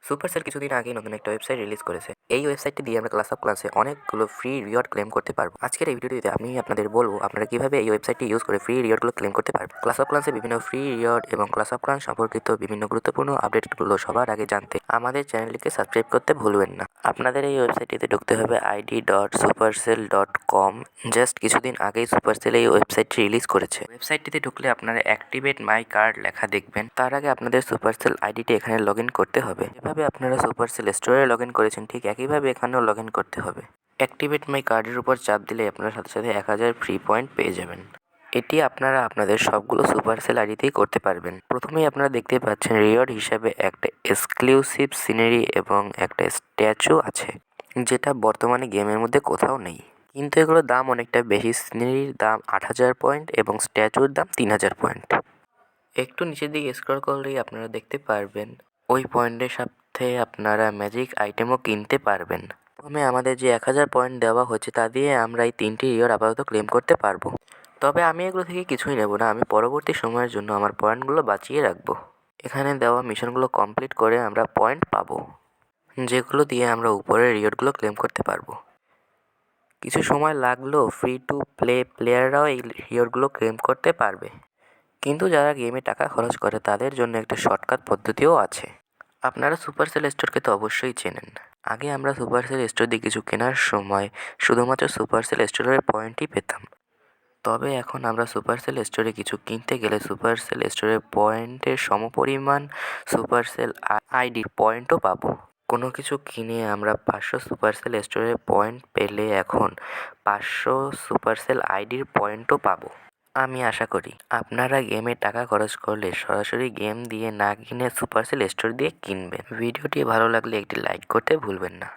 Supercell কিছুদিন আগেই নতুন একটা ওয়েবসাইট রিলিজ করেছে। এই ওয়েবসাইটটি দিয়ে আমরা ক্লাস অফ ক্লান্সে অনেকগুলো ফ্রি রিওয়ার্ড ক্লেম করতে পারবো। আজকের এই ভিডিওটিতে আমি আপনাদের বলবো আপনারা কিভাবে এই ওয়েবসাইটটি ইউজ করে ফ্রি রিওয়ার্ডগুলো ক্লেম করতে পারবেন। ক্লাস অফ ক্লান্সে বিভিন্ন ফ্রি রিওয়ার্ড এবং ক্লাস অফ ক্লান্স সম্পর্কিত বিভিন্ন গুরুত্বপূর্ণ আপডেটগুলো সবার আগে জানতে আমাদের চ্যানেলটিকে সাবস্ক্রাইব করতে ভুলবেন না। আপনাদের এই ওয়েবসাইটটিতে ঢুকতে হবে id.supercell.com। জাস্ট কিছুদিন আগেই সুপারসেল এই ওয়েবসাইটটি রিলিজ করেছে। ওয়েবসাইটটিতে ঢুকলে আপনারা অ্যাক্টিভেট মাই কার্ড লেখা দেখবেন। তার আগে আপনাদের সুপারসেল আইডিটি এখানে লগ ইন করতে হবে। যেভাবে আপনারা সুপারসেল স্টোরে লগ ইন করেছেন ঠিক একইভাবে এখানেও লগ ইন করতে হবে। অ্যাক্টিভেট মাই কার্ডের উপর চাপ দিলে আপনারা সাথে সাথে 1000 ফ্রি পয়েন্ট পেয়ে যাবেন। এটি আপনারা আপনাদের সবগুলো সুপারসেল আইডিতেই করতে পারবেন। প্রথমেই আপনারা দেখতে পাচ্ছেন রিওয়ার্ড হিসাবে একটা এক্সক্লুসিভ সিনারি এবং একটা স্ট্যাচু আছে, যেটা বর্তমানে গেমের মধ্যে কোথাও নেই। কিন্তু এগুলোর দাম অনেকটা বেশি। সিনারির দাম 8000 পয়েন্ট এবং স্ট্যাচুর দাম 3000 পয়েন্ট। একটু নিচের দিকে স্ক্রল করলেই আপনারা দেখতে পারবেন ওই পয়েন্টের সাথে আপনারা ম্যাজিক আইটেমও কিনতে পারবেন। প্রথমে আমাদের যে 1000 পয়েন্ট দেওয়া হচ্ছে তা দিয়ে আমরা এই 3টি রিওয়ার্ড আপাতত ক্লেম করতে পারবো। তবে আমি এগুলো থেকে কিছুই নেব না, আমি পরবর্তী সময়ের জন্য আমার পয়েন্টগুলো বাঁচিয়ে রাখবো। এখানে দেওয়া মিশনগুলো কমপ্লিট করে আমরা পয়েন্ট পাবো, যেগুলো দিয়ে আমরা উপরের রিওয়ার্ডগুলো ক্লেম করতে পারবো। কিছু সময় লাগলেও ফ্রি টু প্লে প্লেয়াররাও এই রিওয়ার্ডগুলো ক্লেম করতে পারবে। কিন্তু যারা গেমে টাকা খরচ করে তাদের জন্য একটা শর্টকাট পদ্ধতিও আছে। আপনারা সুপারসেল স্টোরকে তো অবশ্যই চেনেন। আগে আমরা সুপারসেল স্টোর দিয়ে কিছু কেনার সময় শুধুমাত্র সুপারসেল স্টোরের পয়েন্টই পেতাম। তবে এখন আমরা সুপারসেল স্টোরে কিছু কিনতে গেলে সুপারসেল স্টোরের পয়েন্টের সমপরিমাণ সুপারসেল আইডির পয়েন্টও পাবো। কোনো কিছু কিনে আমরা 500 সুপারসেল স্টোরের পয়েন্ট পেলে এখন 500 সুপারসেল আইডির পয়েন্টও পাবো। আমি আশা করি আপনারা গেমে টাকা খরচ করলে সরাসরি গেম দিয়ে না কিনে সুপারসেল স্টোর দিয়ে কিনবেন। ভিডিওটি ভালো লাগলে একটি লাইক করতে ভুলবেন না।